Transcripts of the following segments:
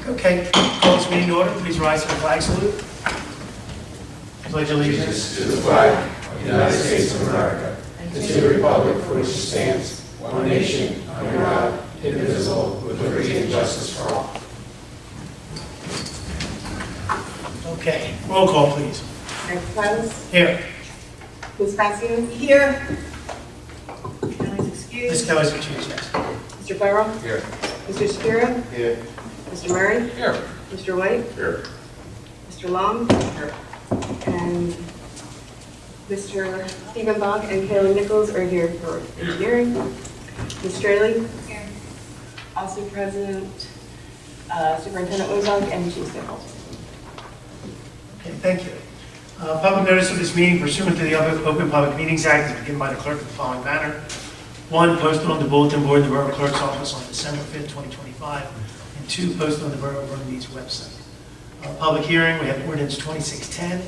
Okay, call this meeting to order. Please rise for the flag salute. Pledge allegiance To the flag of the United States of America and to the republic for which it stands, one nation, under God, indivisible, with liberty and justice for all. Okay, roll call, please. Mr. Caucus? Here. Ms. Passione? Here. Kelly's excused. Ms. Kelly's excused, yes. Mr. Borough? Here. Mr. Shapiro? Here. Mr. Murray? Here. Mr. White? Here. Mr. Long? Here. And Mr. Stephen Bach and Kayla Nichols are here for engineering. Ms. Straley? Here. Also present, Superintendent Ozark and Chief Simmel. Okay, thank you. Public notice of this meeting pursuant to the Open Public Meetings Act is given by the clerk in the following manner. 1, posted on the bulletin board in the Borough Clerk's office on December 5th, 2025. And 2, posted on the Borough of Runnemede's website. Public hearing, we have ordinance 2610.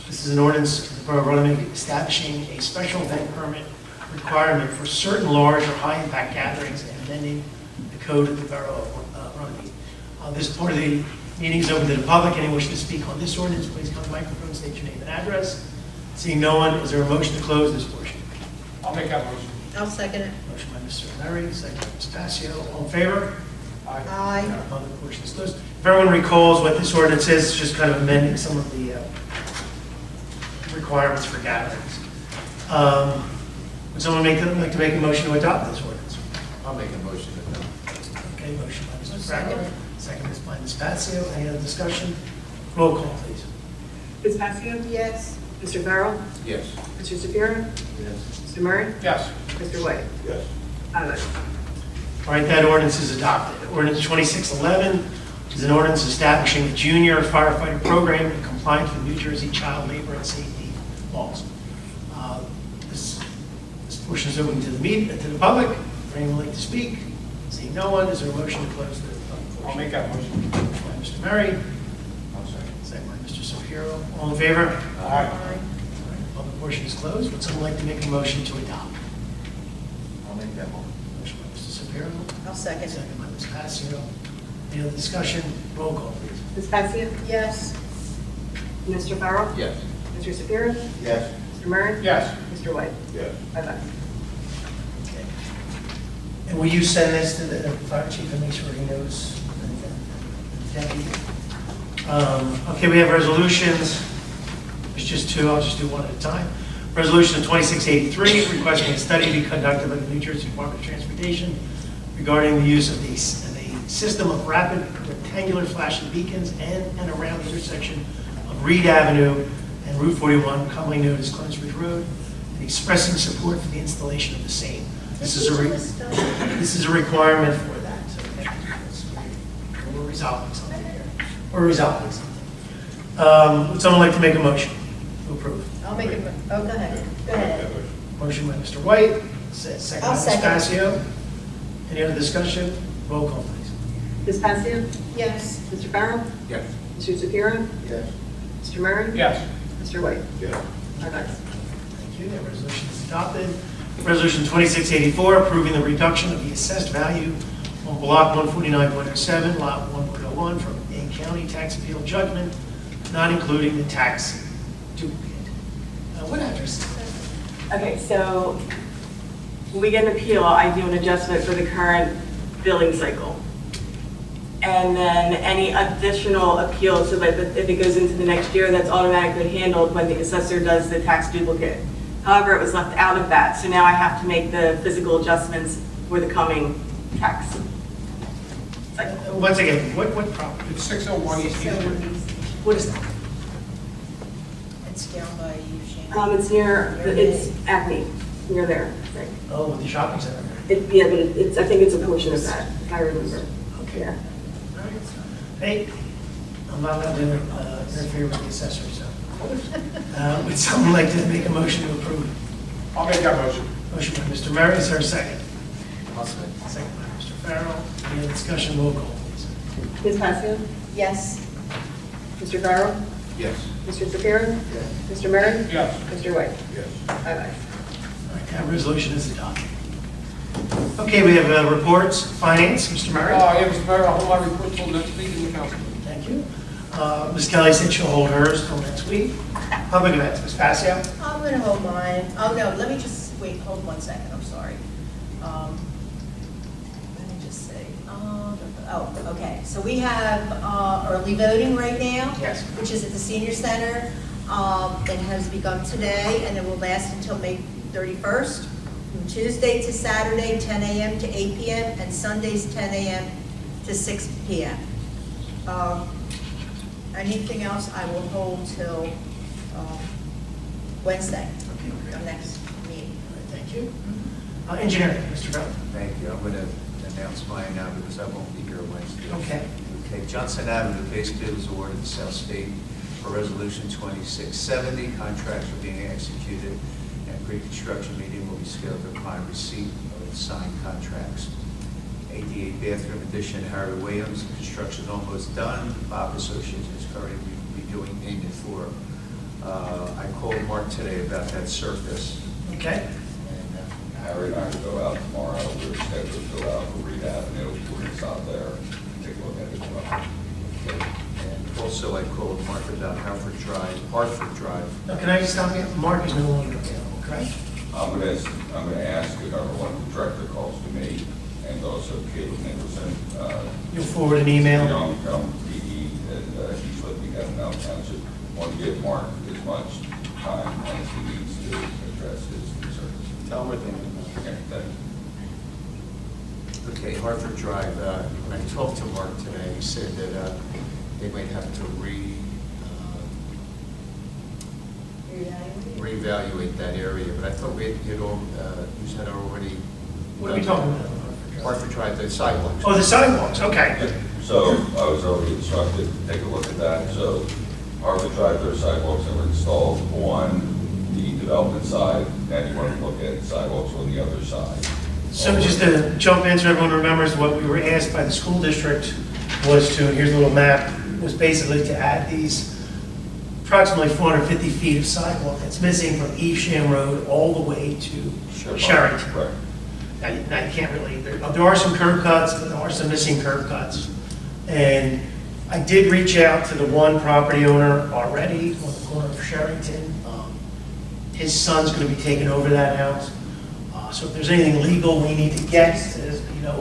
This is an ordinance of the Borough of Runnemede establishing a special event permit requirement for certain large or high-impact gatherings and amending the code of the Borough of Runnemede. This part of the meeting is open to the public. Anyone wishing to speak on this ordinance, please come to the microphone, state your name and address. Seeing no one, is there a motion to close this portion? I'll make that motion. I'll second it. Motion by Mr. Murray, second by Ms. Passio. All in favor? Aye. Public portion is closed. If everyone recalls what this ordinance is, it's just kind of amending some of the requirements for gatherings. Would someone like to make a motion to adopt this ordinance? I'll make a motion to adopt. Okay, motion by Mr. Second. Franklin, second is by Ms. Passio. Any other discussion? Roll call, please. Ms. Passione? Yes. Mr. Farrell? Yes. Mr. Shapiro? Yes. Mr. Murray? Yes. Mr. White? Yes. All right, that ordinance is adopted. Ordinance 2611 is an ordinance establishing a junior firefighter program in compliance with New Jersey child labor and safety laws. This portion is open to the public. If anyone would like to speak, seeing no one, is there a motion to close the public portion? I'll make that motion. Motion by Mr. Murray, I'll second. second by Mr. Shapiro. All in favor? Aye. All right, public portion is closed. Would someone like to make a motion to adopt? I'll make that motion. Motion by Mr. Shapiro, I'll second it. second by Ms. Passio. Any other discussion? Roll call, please. Ms. Passione? Yes. Mr. Farrell? Yes. Mr. Shapiro? Yes. Mr. Murray? Yes. Mr. White? Yes. Bye-bye. Okay. And will you send this to the fire chief and make sure he knows? Deputy? Okay, we have resolutions. There's just 2. I'll just do one at a time. Resolution 2683, requesting a study be conducted by the New Jersey Department of Transportation regarding the use of the system of rapid rectangular flashing beacons in and around the intersection of Reed Avenue and Route 41, commonly known as Clements Ridge Road, and expressing support for the installation of the same. This is a requirement for that. So we're resolving something here. We're resolving something. Would someone like to make a motion to approve? I'll make it. Oh, go ahead. Go ahead. Motion by Mr. White, second by I'll Ms. second. Passio. Any other discussion? Roll call, please. Ms. Passione? Yes. Mr. Farrell? Yes. Mr. Shapiro? Yes. Mr. Murray? Yes. Mr. White? Yes. Bye-bye. Thank you. That resolution is adopted. Resolution 2684, approving the reduction of the assessed value on block 149.07, lot 1.01 from A County tax appeal judgment, not including the tax duplicate. What address is that? Okay, so when we get an appeal, I do an adjustment for the current billing cycle. And then any additional appeals, so that if it goes into the next year, that's automatically handled when the assessor does the tax duplicate. However, it was left out of that, so now I have to make the physical adjustments for the coming tax cycle. Once again, what property? It's 601 East Street. What is that? It's down by you, It's near, it's Acme, near there, right? Oh, with the shopping center. Yeah, but it's, I think it's a portion of that, if I remember. Okay. Yeah. Hey, I'm not allowed to interfere with the assessor, so. Would someone like to make a motion to approve? I'll make that motion. Motion by Mr. Murray, is there a second? I'll second. Second by Mr. Farrell. Any other discussion? Roll call, please. Ms. Passione? Yes. Mr. Farrell? Yes. Mr. Shapiro? Yes. Mr. Murray? Yes. Mr. White? Yes. Bye-bye. All right, that resolution is adopted. Okay, we have reports, finance, Mr. Murray. Yeah, Mr. Mayor, I'll hold my report till next meeting in the council. Thank you. Ms. Kelly said she'll hold hers till next week. Public events, Ms. Passio. I'm going to hold mine. Oh, no, let me just, wait, hold 1 second, I'm sorry. Let me just say, okay. So we have early voting right now. Yes. Which is at the senior center. It has begun today, and it will last until May 31st, from Tuesday to Saturday, 10 a.m. to 8 p.m., and Sundays, 10 a.m. to 6 p.m. Anything else I will hold till Wednesday, Okay, our great. next meeting. All right, thank you. Engineering, Mr. Bell. Thank you. I'm going to announce mine now because I won't be here Wednesday. Okay. Okay, Johnson Avenue base bid was awarded to South State for Resolution 2670. Contracts are being executed and pre-construction meeting will be scheduled upon receipt of the signed contracts. 88 bathroom addition, Harry Williams. Construction is almost done. Bob Associates is currently redoing payment for. I called Mark today about that surface. Okay. And Harry and I will go out tomorrow. We're scheduled to go out for Reed Avenue. We're going to stop there and take a look at it as well. And also I called Mark about Hartford Drive. Now, can I just stop you? Mark is no longer available, correct? I'm going to ask if number one, the director calls to me, and also Caleb Nicholson. You'll forward an email? Young PE, and he's looking at Mount Township. Want to give Mark as much time as he needs to address his concerns. Tell him we're thinking about it. Okay, thank you. Okay, Hartford Drive, when I talked to Mark today, he said that they might have to reevaluate that area, but I thought we had all, you said already. What are we talking about? Hartford Drive, the sidewalks. Oh, the sidewalks, okay. So I was already instructed to take a look at that. So Harvard Drive, there are sidewalks that were installed on the development side. Now you want to look at sidewalks on the other side. So just to jump in so everyone remembers, what we were asked by the school district was to, here's a little map, was basically to add these approximately 450 feet of sidewalk that's missing from Evesham Road all the way to Sherrington. Right. Now you can't really, there are some curb cuts, but there are some missing curb cuts. And I did reach out to the one property owner already on the corner of Sherrington. His son's going to be taking over that house. So if there's anything legal we need to get, you know,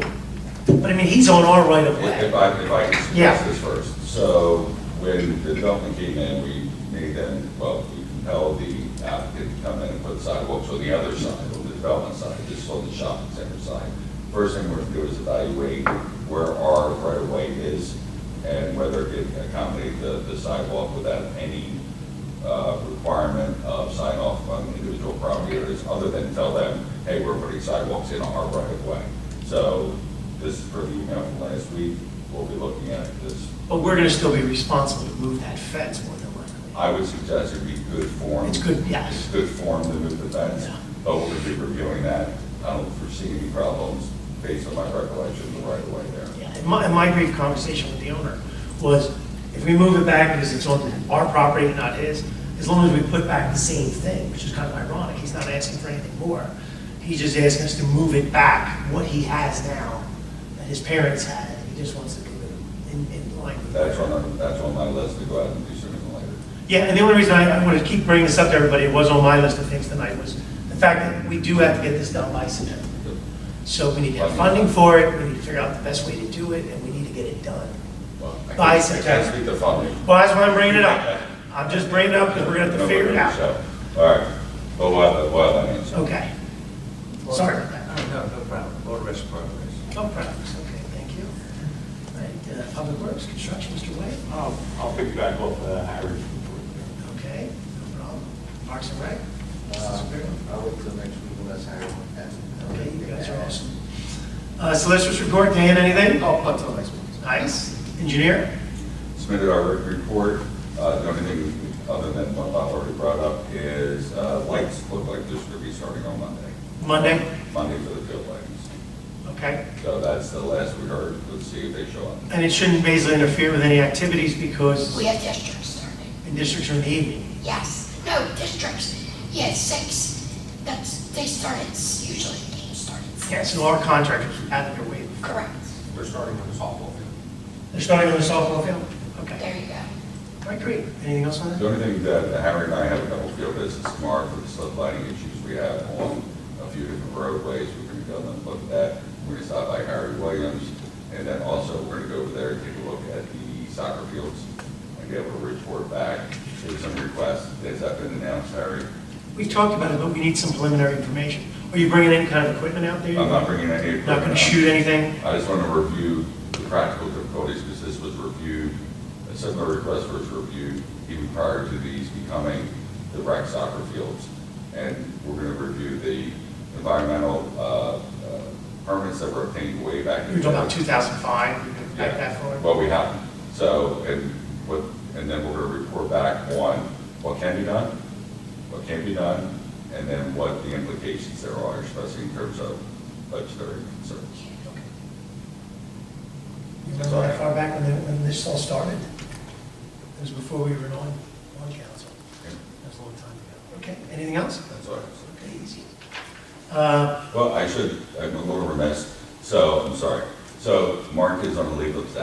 but I mean, he's on our right of way. If I can suggest Yeah. this first. So when the development came in, we made them, we compelled the applicant to come in and put sidewalks on the other side, on the development side, just on the shopping center side. First thing we're going to do is evaluate where our right of way is and whether it can accommodate the sidewalk without any requirement of sign off on individual property owners, other than tell them, hey, we're putting sidewalks in our right of way. So this is for the email from last week. We'll be looking at this. But we're going to still be responsible to move that fence more than likely. I would suggest it'd be good form. It's good, yes. It's good form to move the fence, Yeah. but we'll be reviewing that. I don't foresee any problems based on my recollection of the right of way there. Yeah, and my brief conversation with the owner was, if we move it back because it's on our property and not his, as long as we put back the same thing, which is kind of ironic, he's not asking for anything more. He's just asking us to move it back, what he has now, that his parents had, and he just wants to move it in line with That's on my list to go out and do sooner than later. Yeah, and the only reason I want to keep bringing this up to everybody, it was on my list of things tonight, was the fact that we do have to get this done by September. So we need to have funding for it, we need to figure out the best way to do it, and we need to get it done. Well, I By can't September. speak to funding. Well, that's why I'm bringing it up. I'm just bringing it up because we're going to have to figure it out. All right, but we'll have that answer. Okay. Sorry about that. No problem. All the rest of progress. No problems, okay, thank you. All right, Public Works, Construction, Mr. Wade. I'll piggyback off Harry's report. Okay, no problem. Parks and Rec? I'll wait till next week unless Harry wants that. Okay, you guys are awesome. Solicitors report, Dan, anything? Until next week. Nice. Engineer? Submitted our report. The only thing other than what Bob already brought up is lights look like this should be starting on Monday. Monday for the field lights. Okay. So that's the last we heard. Let's see if they show up. And it shouldn't basically interfere with any activities because We have districts starting. in districts are in the evening. Yes. No, districts. Yeah, 6. They start at, usually the games start at 6. Yeah, so our contractors out of their way. Correct. They're starting with the softball field. They're starting on the softball field? Okay. There you go. All right, great. Anything else on that? The only thing that Harry and I have a couple field visits tomorrow for the slip lining issues we have on a few different roadways. We're going to go and look at that. We're going to stop by Harry Williams, and then also we're going to go over there and take a look at the soccer fields and be able to report back. There's some requests. Has that been announced, Harry? We've talked about it, but we need some preliminary information. Are you bringing any kind of equipment out there? I'm not bringing any. Not going to shoot anything? I just want to review the practical difficulties because this was reviewed, a similar request was reviewed even prior to these becoming the rec soccer fields. And we're going to review the environmental permits that were obtained way back. You're talking about 2005, back that far? Well, we haven't. So, and then we're going to report back on what can be done, what can't be done, and then what the implications there are, especially in terms of budgetary concerns. Okay. You remember that far back when this all started? It was before we were on council. That was a long time ago. Okay, anything else? That's all right. Okay, easy. Well, I'm a little remiss, so, I'm sorry. So Mark is on a leave of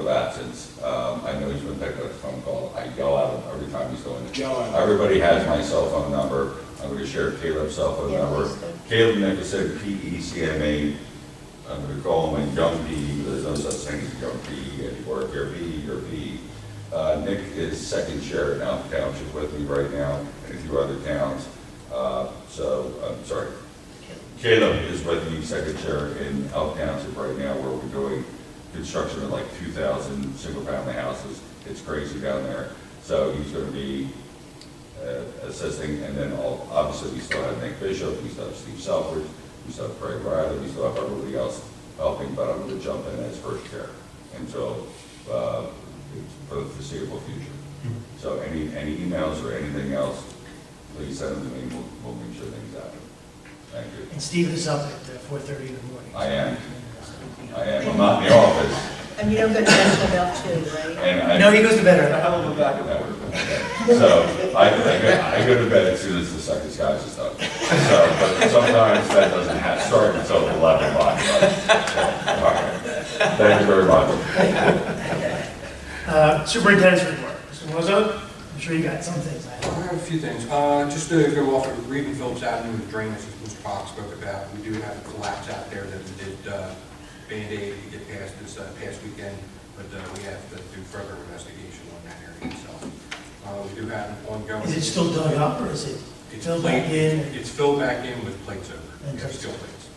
absence. I know he's been picking up the phone call. I yell at him every time he's doing it. Everybody has my cell phone number. I'm going to share Caleb's cell phone number. Caleb Nicholson, PECMA. I'm going to call him a young PE, but there's no such thing as a young PE anymore. If you're a PE, you're a PE. Nick is second chair in Alpha Township with me right now, and a few other towns. I'm sorry. Caleb is with me, second chair in Alpha Township right now, where we're doing construction of like 2,000 single-family houses. It's crazy down there. So he's going to be assisting, and then obviously we still have Nick Bishop, we still have Steve Selfridge, we still have Craig Riley, we still have everybody else helping, but I'm going to jump in as first chair until for the foreseeable future. So any emails or anything else, please send them to me. We'll make sure things happen. Thank you. And Steve is up at 4:30 in the morning. I am. I'm not in the office. And you don't go to mental health too, right? And No, he goes to bed A early. hell of a backup. So I go to bed as soon as the second skies is done. So, but sometimes that doesn't start until 11 o'clock. All right. Thank you very much. Superintendent's report. Mr. Mozo, I'm sure you got some things. I have a few things. Just to go off of Reed and Phillips Avenue, the drainage, as Mr. Fox spoke about, we do have a collapse out there that we did Band-Aid to get past this past weekend, but we have to do further investigation on that area itself. We do have an ongoing. Is it still dug up, or is it It's filled back in? It's filled back in with plates over. And We have plates. steel plates.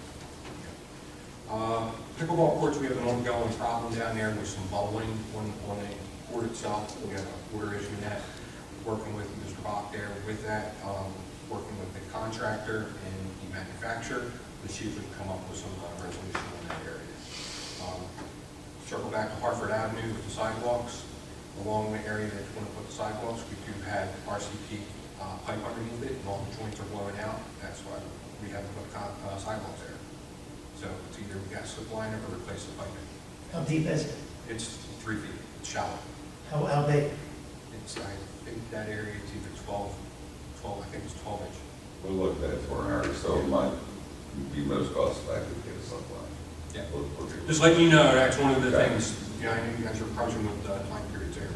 Pickleball courts, we have an ongoing problem down there with some bubbling on the court itself. We have a water issue in that. Working with Mr. Bach there with that, working with the contractor and the manufacturer to see if we can come up with some resolution on that area. Circle back to Hartford Avenue with the sidewalks. Along the area that you want to put the sidewalks, we do have RCP pipe underneath it, and all the joints are blowing out. That's why we haven't put sidewalks there. So it's either we got slip line or replace the piping. How deep is it? It's 3 feet, it's shallow. How big? It's, I think that area is either 12, I think it's 12 inch. We'll look at that for Harry, so it might be most cost effective to get a slip line. Yeah. We'll do Just letting you know, that's one of the Okay. things, you know, I know you guys are approaching with time periods there.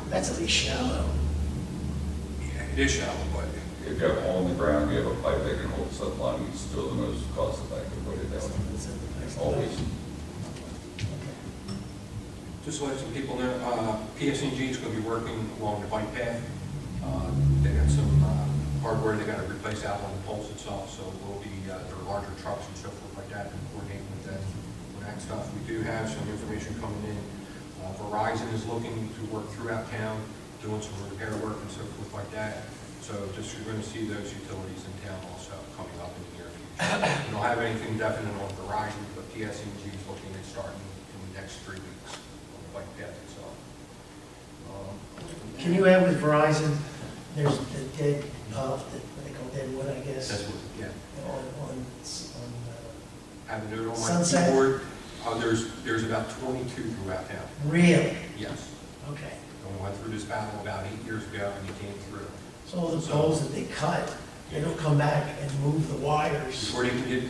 That's at least shallow. Yeah, it is shallow, but If you have a hole in the ground, you have a pipe that can hold the slip line, it's still the most cost effective way to do it. Always. just to let some people know, PSNG is going to be working along the bike path. They got some hardware they got to replace out on the poles itself, so we'll be, there are larger trucks and so forth like that, and coordinating with that, stuff. We do have some information coming in. Verizon is looking to work throughout town, doing some repair work and so forth like that. So just you're going to see those utilities in town also coming up in the near future. We don't have anything definite on Verizon, but PSNG is looking at starting in the next 3 weeks on the bike path itself. Can you add with Verizon, there's the dead, what they call dead wood, I guess? That's what, yeah. On Have a note on my Sunset? keyboard. There's about 22 throughout town. Really? Yes. Okay. And we went through this battle about 8 years ago and he came through. So all the poles that they cut, They don't come back and move the wires. Before they can get,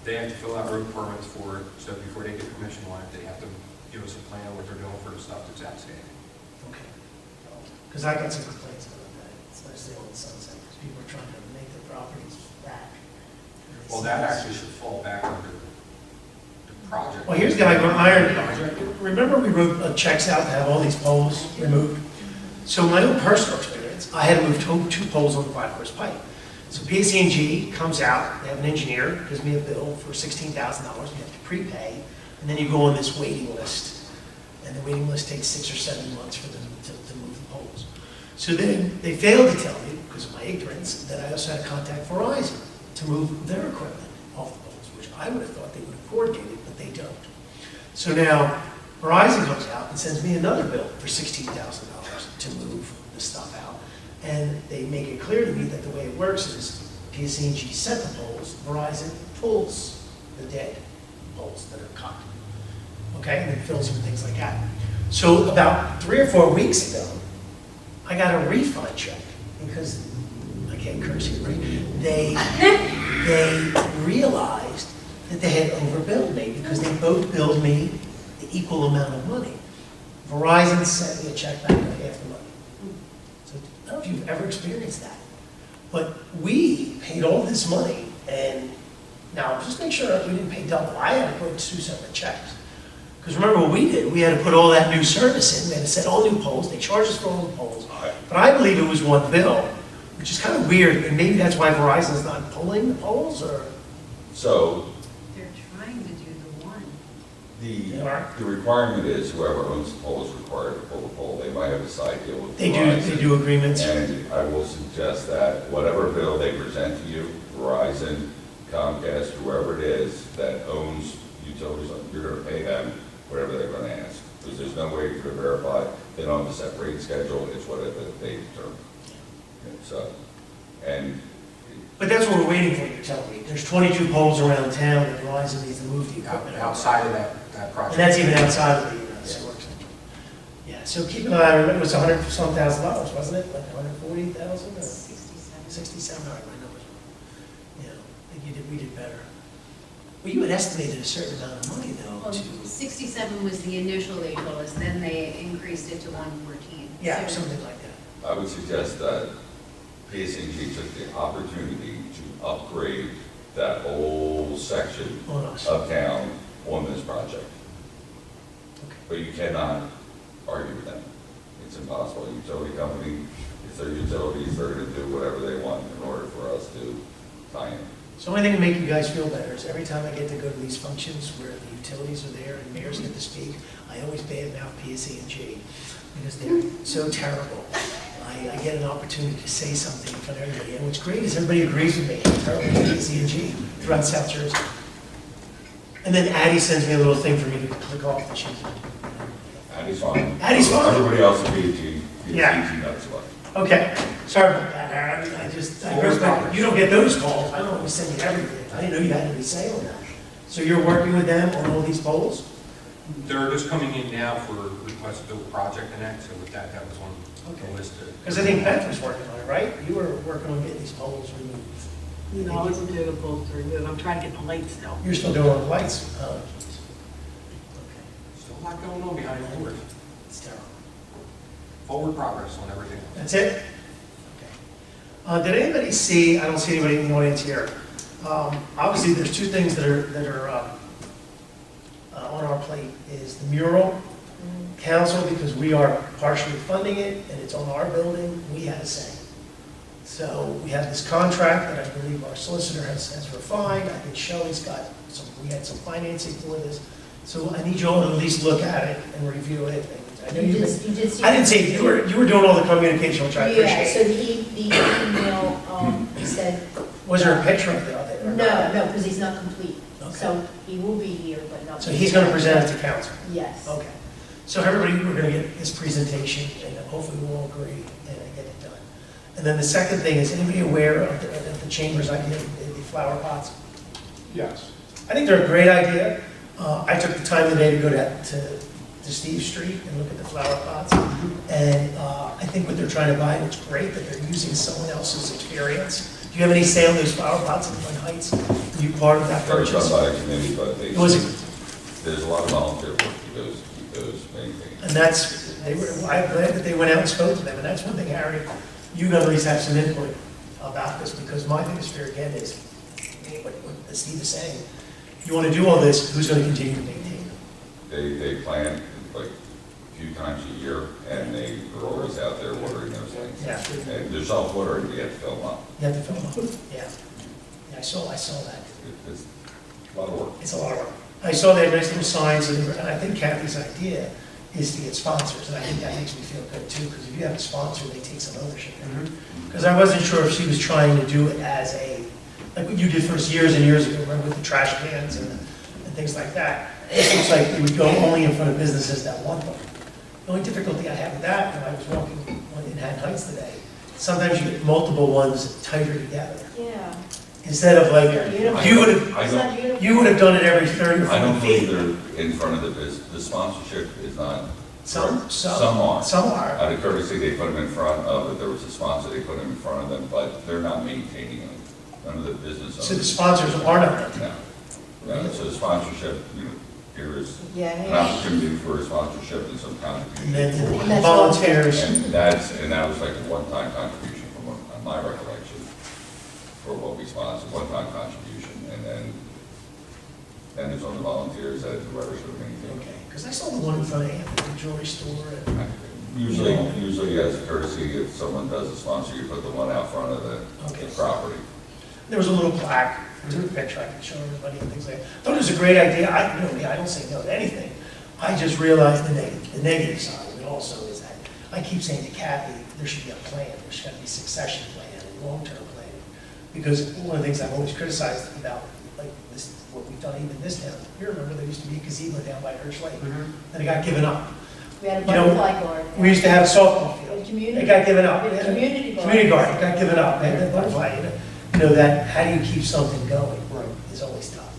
they have to fill out road permits for it, so before they get permission on it, they have to give us a plan of what they're doing for the stuff that's outstanding. Okay. Because I got some complaints about that, especially on Sunset, because people are trying to make their properties back. Well, that actually should fall back under the project. Well, here's the iron. Remember we wrote checks out to have all these poles removed? So my own personal experience, I had to move two poles on the 5-horse pipe. So PSE&G comes out, they have an engineer, gives me a bill for $16,000, we have to prepay, and then you go on this waiting list. And the waiting list takes 6 or 7 months for them to move the poles. So then they failed to tell me, because of my ignorance, that I also had to contact Verizon to move their equipment off the poles, which I would have thought they would have coordinated, but they don't. So now Verizon comes out and sends me another bill for $16,000 to move the stuff out. And they make it clear to me that the way it works is PSE&G set the poles, Verizon pulls the dead poles that are cut. Okay, and then fills them with things like that. So about 3 or 4 weeks ago, I got a refund check because, I can't curse here, right? They realized that they had overbilled me because they both billed me the equal amount of money. Verizon sent me a check back for half the money. So I don't know if you've ever experienced that. But we paid all this money, and now just make sure we didn't pay double. I had to put 2 separate checks. Because remember what we did, we had to put all that new service in, we had to set all new poles, they charged us for all the poles. But I believe it was one bill, which is kind of weird, and maybe that's why Verizon's not pulling the poles, or? So They're trying to do the one. the requirement is whoever owns the pole is required to pull the pole. They might have a side deal with They Verizon. do agreements. And I will suggest that whatever bill they present to you, Verizon, Comcast, whoever it is that owns utilities, you're going to pay them whatever they're going to ask. Because there's no way to verify. They don't have a separate schedule. It's whatever they determine. And so, and But that's what we're waiting for, you're telling me. There's 22 poles around town that Verizon needs to move the equipment out. Outside of that project. And that's even outside of the sewer center. Yeah, so keep an eye, I remember it was $100-some thousand, wasn't it? Like 140,000 or 67, all right, my numbers. Yeah, I think we did better. Well, you had estimated a certain amount of money though, Well, to, 67 was the initial they told us, then they increased it to 114. yeah, So- something like that. I would suggest that PSEG took the opportunity to upgrade that whole section On us. of town on this project. Okay. But you cannot argue with them. It's impossible. A utility company, it's their utilities, they're going to do whatever they want in order for us to tie in. So the only thing to make you guys feel better is every time I get to go to these functions where the utilities are there and mayors get to speak, I always badmouth PSE&G because they're so terrible. I get an opportunity to say something in front of everybody, and what's great is everybody agrees with me. I'm terrible at PSE&G throughout South Jersey. And then Addie sends me a little thing for me to click off the sheet. Addie's fine. Addie's fine. Everybody else at PSEG Yeah. knows what. Okay, sorry about that, Aaron. You don't get those calls. I don't always send you everything. I didn't know you had to be saying that. So you're working with them on all these polls? They're just coming in now for request to build a project and that, so with that was on the list. Because I think Beth was working on it, right? You were working on getting these poles removed. No, I wasn't doing the poles to remove, I'm trying to get the lights still. You're still doing the lights? Oh, geez. Okay, Still a lot going on behind the doors. it's terrible. Forward progress on everything. That's it? Okay. Did anybody see, I don't see anybody in the audience here. Obviously, there's 2 things that are on our plate, is the mural council, because we are partially funding it, and it's on our building, we had a say. So we have this contract that I believe our solicitor has refined. I think Shelley's got we had some financing for this. So I need you all to at least look at it and review it. I know You you've did been- see. I didn't see, you were doing all the communication, which I Yeah, so appreciate. the email said. Was there a picture of it? Or not? No, because he's not complete. Okay. So he will be here, but not. So he's going to present it to council? Yes. Okay. So everybody, we're going to get this presentation, and hopefully we'll all agree and get it done. And then the second thing, is anybody aware of the chamber's idea, the flower pots? Yes. I think they're a great idea. I took the time today to go to Steve Street and look at the flower pots. And I think what they're trying to buy, it's great that they're using someone else's experience Do you have any say on those flower pots in Glen Heights? Are you part of that They're done purchase? by a committee, but they, Was it, there's a lot of volunteer work that goes maintained. and that's, I'm glad that they went out and spoke to them, and that's one thing, Harry, you at least have some input about this, because my biggest fear again is, what Steve is saying, you want to do all this, who's going to continue to maintain it? They plant like a few times a year, and they are always out there watering those things. Yeah. And they're self-watering, but you have to fill them up. You have to fill them up, yeah. Yeah, I saw that. It's a lot of work. It's a lot of work. I saw they had nice little signs, and I think Kathy's idea is to get sponsors, and I think that makes me feel good too, because if you have a sponsor, they take some ownership. Because I wasn't sure if she was trying to do it as a, like what you did for us years and years ago, remember with the trash cans and things like that. It looks like it would go only in front of businesses that want them. The only difficulty I had with that, when I was walking in Manhattan Heights today, sometimes you get multiple ones tighter together. Yeah. Instead of like, you would have, I don't, you would have done it every 30 or 40 I don't feet. believe they're in front of the business. The sponsorship is not. Some are. Some are. Out of courtesy, they put them in front of, if there was a sponsor, they put them in front of them, but they're not maintaining them. None of the business owners. So the sponsors are not. No. No, so the sponsorship, here is an Yeah. opportunity for a sponsorship and some contribution. And then And that's all. volunteers. And that was like a one-time contribution from my recollection for what we sponsored, one-time contribution, and then it's on the volunteers that whoever's going to maintain. Okay, because I saw the one in front of Anthony, the jewelry store. And, Usually as a courtesy, if someone does a sponsor, you put the one out front of the Okay. property. there was a little plaque, there was a picture I could show everybody and things like that. I thought it was a great idea. I don't say no to anything. I just realized the negative side of it also is that I keep saying to Kathy, there should be a plan. There should be a succession plan and long-term planning. Because one of the things I've always criticized about, like this, what we've done even this town, you remember there used to be a gazebo down by Hirsch Lake, and it got given up. We had a You know, butterfly garden. We used to have a softball field. A community- It got given up. a community garden. Community garden, it got given up, and the butterfly, you know, that, how do you keep something going? Right. Is always tough.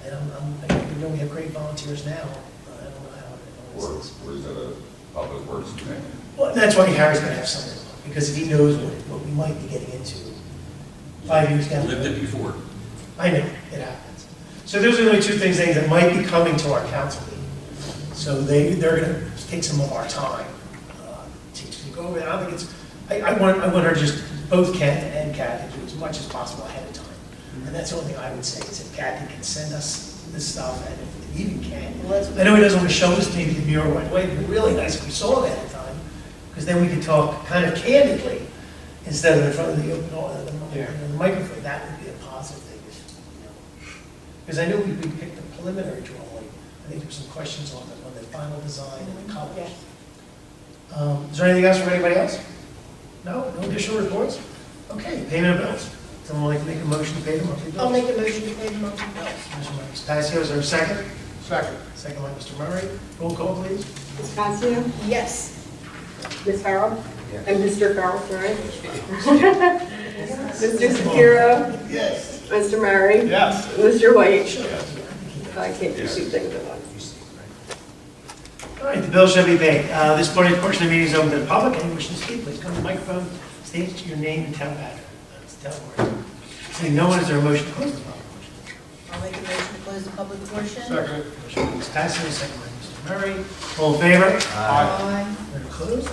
And we know we have great volunteers now, I don't know how it Or, always is. or is it a public works committee? Well, that's why Harry's gonna have something, because if he knows what we might be getting into 5 years down the Lived road. it before. I know, it happens. So those are the only two things that might be coming to our council meeting. So they're gonna take some of our time to go over. I think it's, I want her to just, both Ken and Kathy, to do as much as possible ahead of time. And that's the only thing I would say, is if Kathy can send us this stuff, and if even Ken. I know he doesn't want to show us maybe the mural right away, but it'd be really nice if we saw it ahead of time, because then we could talk kind of candidly, instead of in front of the the microphone. That would be a positive thing, because I know we picked the preliminary drawing. I think there were some questions on the final design and the colors. Yes. Is there anything else from anybody else? No? No additional reports? Okay, payment of bills. Someone like to make a motion to pay the monthly bills? I'll make a motion to pay the monthly bills. Mr. Passio, is there a second? Second. Second by Mr. Murray. Roll call, please. Ms. Casio, Yes. Ms. Farrell, Yes. and Mr. Farrell, sorry. Mr. Shapiro, Yes. Mr. Murray. Yes. Mr. White. I can't do two things at once. All right, the bill shall be paid. This portion of the meeting is open to the public. Anyone wishing to speak, please come to the microphone, state your name and town address. Tell where. Seeing no one, is there a motion to close the public portion? I'll make a motion to close the public portion. Second. Motion by Ms. Passio, second by Mr. Murray. All in favor? Aye. We're closed.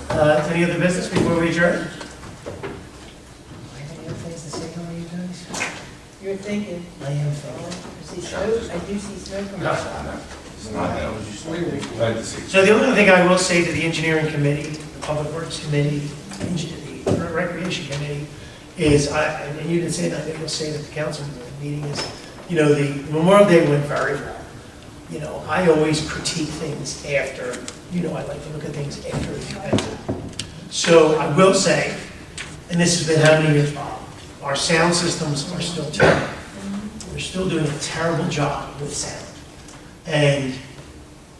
Any other business before we adjourn? Any other things to say, how are you guys? You're thinking. I am Oh, thinking. I see smoke, I do see smoke on the side. It's not that. Glad to see. So the only other thing I will say to the engineering committee, the public works committee, the recreation committee, is, and you didn't say that, I know you'll say it at the council meeting, is, you know, the Memorial Day went very well. You know, I always critique things after, you know, I like to look at things after the event. So I will say, and this has been how many years, Bob, our sound systems are still terrible. We're still doing a terrible job with sound. And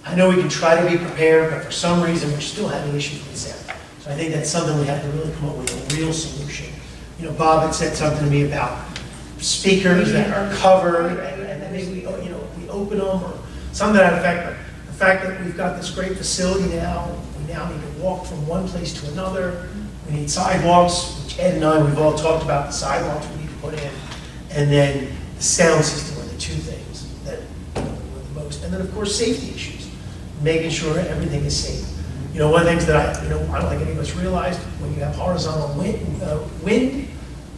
I know we can try to be prepared, but for some reason, we're still having issues with sound. So I think that's something we have to really come up with a real solution. You know, Bob had said something to me about speakers that are covered, and then maybe, you know, we open them, or something to that effect. But the fact that we've got this great facility now, we now need to walk from one place to another. We need sidewalks, which Ed and I, we've all talked about the sidewalks we need to put in. And then the sound system are the two things that, were the most. And then, of course, safety issues, making sure everything is safe. One of the things that I don't think any of us realized, when you have horizontal wind,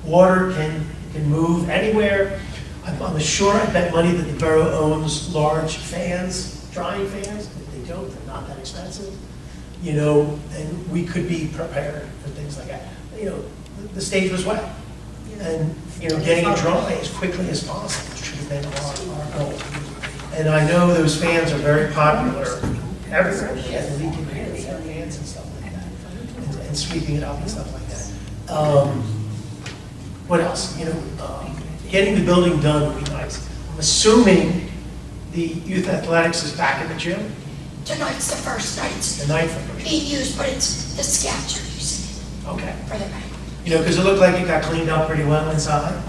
water can move anywhere. I'm sure I bet money that the borough owns large fans, drying fans. If they don't, they're not that expensive. And we could be prepared for things like that. The stage was wet. And, getting it dry as quickly as possible should have been our goal. And I know those fans are very popular everywhere. We have leaking fans and stuff like that. And sweeping it up and stuff like that. What else? Getting the building done would be nice. I'm assuming the youth athletics is back in the gym. Tonight's the first night The ninth of being used, but it's the scouts are using it Okay. for the banquet. Because it looked like it got cleaned up pretty well inside.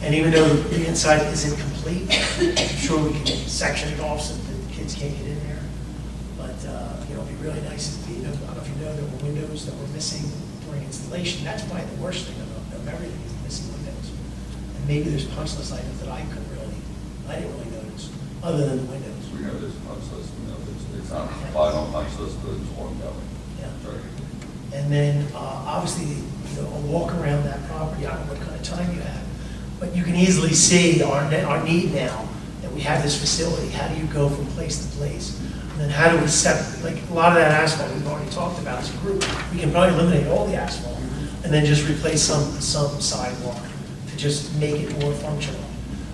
And even though the inside isn't complete, I'm sure we can section it off so that the kids can't get in there. But, it'd be really nice if, I don't know if you know, there were windows that were missing during installation. That's probably the worst thing of everything is the missing windows. And maybe there's punch list items that I didn't really notice, other than the windows. We know there's a punch list, it's not a final punch list, but it's ongoing. Yeah. Right. And then, obviously, a walk around that property, I don't know what kind of time you have, but you can easily see our need now that we have this facility. How do you go from place to place? And then how do we separate, like a lot of that asphalt we've already talked about as a group, we can probably eliminate all the asphalt and then just replace some sidewalk to just make it more functional.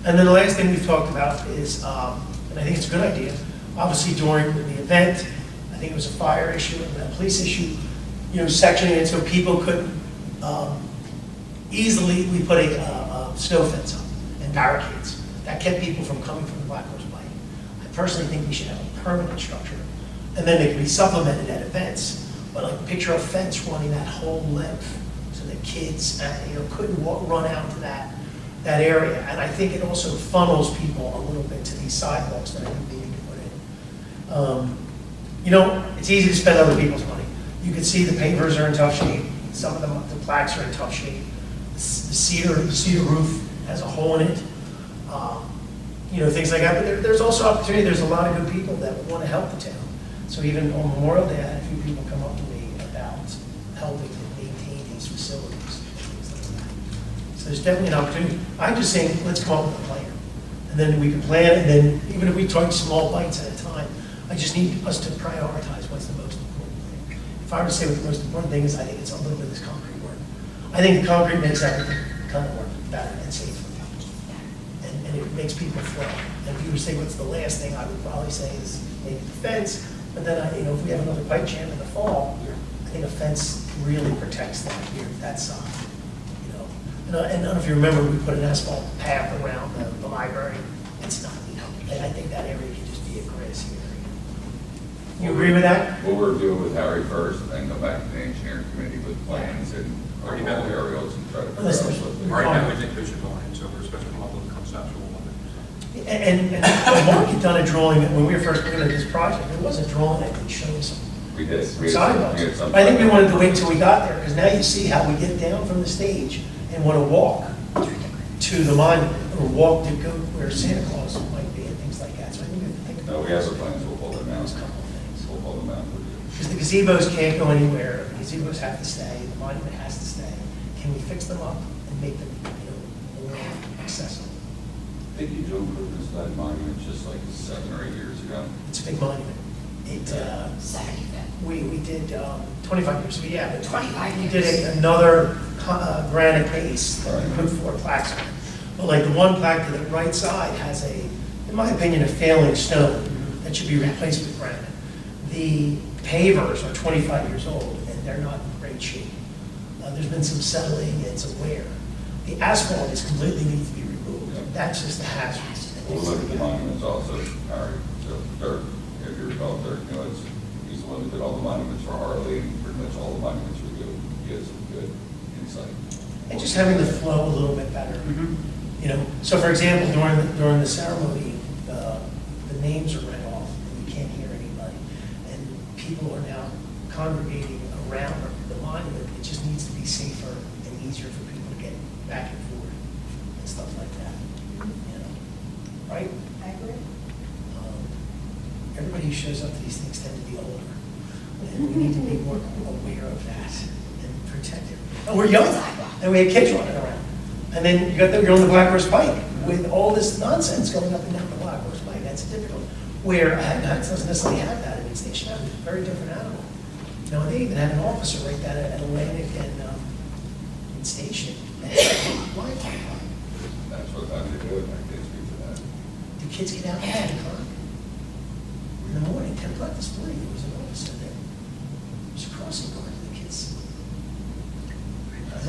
And then the last thing we've talked about is, and I think it's a good idea, obviously during the event, I think it was a fire issue and a police issue, sectioning it so people couldn't easily, we put a snow fence up and barricades. That kept people from coming from the Black Horse Pike. I personally think we should have a permanent structure, and then it can be supplemented at events. But like picture a fence running that whole length so that kids, couldn't run out to that area. And I think it also funnels people a little bit to these sidewalks that I think they need to put in. It's easy to spend other people's money. You can see the pavers are in tough shape. Some of the plaques are in tough shape. The cedar roof has a hole in it. Things like that. But there's also opportunity. There's a lot of good people that want to help the town. So even on Memorial Day, I had a few people come up to me about helping to maintain these facilities and things like that. So there's definitely an opportunity. I'm just saying, let's come up with a plan. And then we can plan, and then even if we take small bites at a time, I just need us to prioritize what's the most important thing. If I were to say what the most important thing is, I think it's a little bit of this concrete work. I think the concrete makes everything kind of work better and safer. And it makes people flow. And if you were to say what's the last thing, I would probably say is maybe the fence. But then, if we have another pipe jam in the fall, I think a fence really protects that side. And I don't know if you remember, we put an asphalt path around the library. It's not, and I think that area can just be a grassy area. You agree with that? We'll review it with Harry first, and then go back to the engineering committee with plans and all aerials and try to figure out what Right now, we think we should go in, so we're supposed to come up with a conceptual one. And Mark had done a drawing, when we were first looking at this project, it wasn't a drawing, I think, showing some we did. sidewalks. I think we wanted to wait till we got there, because now you see how we get down from the stage and want to walk to the monument, or walk to go where Santa Claus might be, and things like that. So I think we have to think about No, we have the plans, we'll pull them out. those couple of things. We'll pull them out with you. Because the gazebos can't go anywhere, the gazebos have to stay, the monument has to stay. Can we fix them up and make them, more accessible? I think you do improvements to that monument just like 7 or 8 years ago. It's a big monument. It, 75. we did 25 years ago, yeah, but 25 we years. did another granite base that we Right. put 4 plaques on. But like the one plaque to the right side has in my opinion, a failing stone that should be replaced with granite. The pavers are 25 years old and they're not in great shape. There's been some settling and some wear. The asphalt is completely needs to be removed. That's just a hazard. We'll look at the monuments also, Harry. So Dirk, if you recall, Dirk, he's the one that did all the monuments for Harley, and pretty much all the monuments we do. He has some good insight. And just having the flow a little bit better. So for example, during the ceremony, the names are read off, and you can't hear anybody. And people are now congregating around the monument. It just needs to be safer and easier for people to get back and forth. stuff like that, you know, right? I agree. Everybody who shows up to these things tend to be older, and we need to be more aware of that and protect it. And we're young, and we have kids running around. And then you're on the Black Horse Pike with all this nonsense going up and down the Black Horse Pike. That's difficult. Where Hackensack doesn't necessarily have that. I mean, Station House is a very different animal. You know, they even had an officer right down at Atlantic and Station. Why? That's what time they do it, I can't speak to that. The kids get out at 10 o'clock. In the morning, 10 o'clock this morning, there was an officer there. It was a crossing guard for the kids.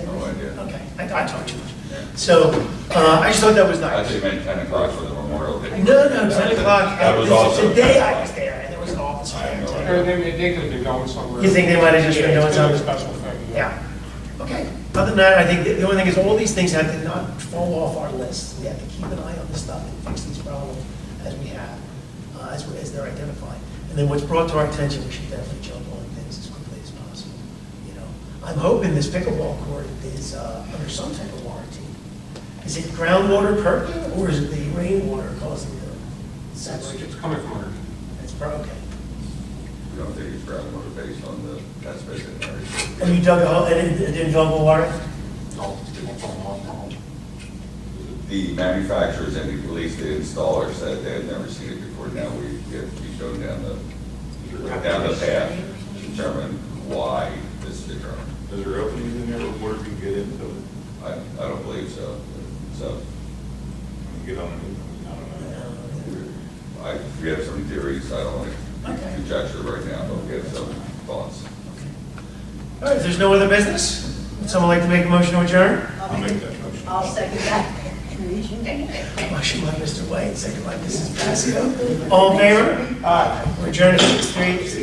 No idea. Okay, I talked too much. So, I just thought that was I nice. actually meant 10 o'clock for the Memorial Day. No, 10 o'clock. That was also. Today I was there, and there was an officer I there. know. too. They could have been going somewhere. You think they might have just been doing something? Special thing. Yeah. Okay. Other than that, I think the only thing is all these things have to not fall off our list. We have to keep an eye on this stuff and fix these problems as we have, as they're identified. And then what's brought to our attention, we should definitely jump on things as quickly as possible. You know, I'm hoping this pickleball court is under some type of warranty. Is it groundwater perking, or is it the rainwater causing the separation? It's coming from underneath. It's okay. We don't think it's groundwater based on the test pit in there. And you dug a hole, and it didn't fill with water? No, they won't come off the home. The manufacturers and at least the installers said they had never seen it before. Now we have to be shown down the path to determine why this is occurring. Is there openings in there where water can get into it? I don't believe so. So Get on it? I don't know. we have some theories. I don't want to Okay. conjecture right now, but we have some thoughts. All right, if there's no other business, would someone like to make a motion to adjourn? I'll make that motion. I'll second that. Motion by Mr. White, second by Mrs. Passio. All in favor? Aye. We're adjourned at 6:03.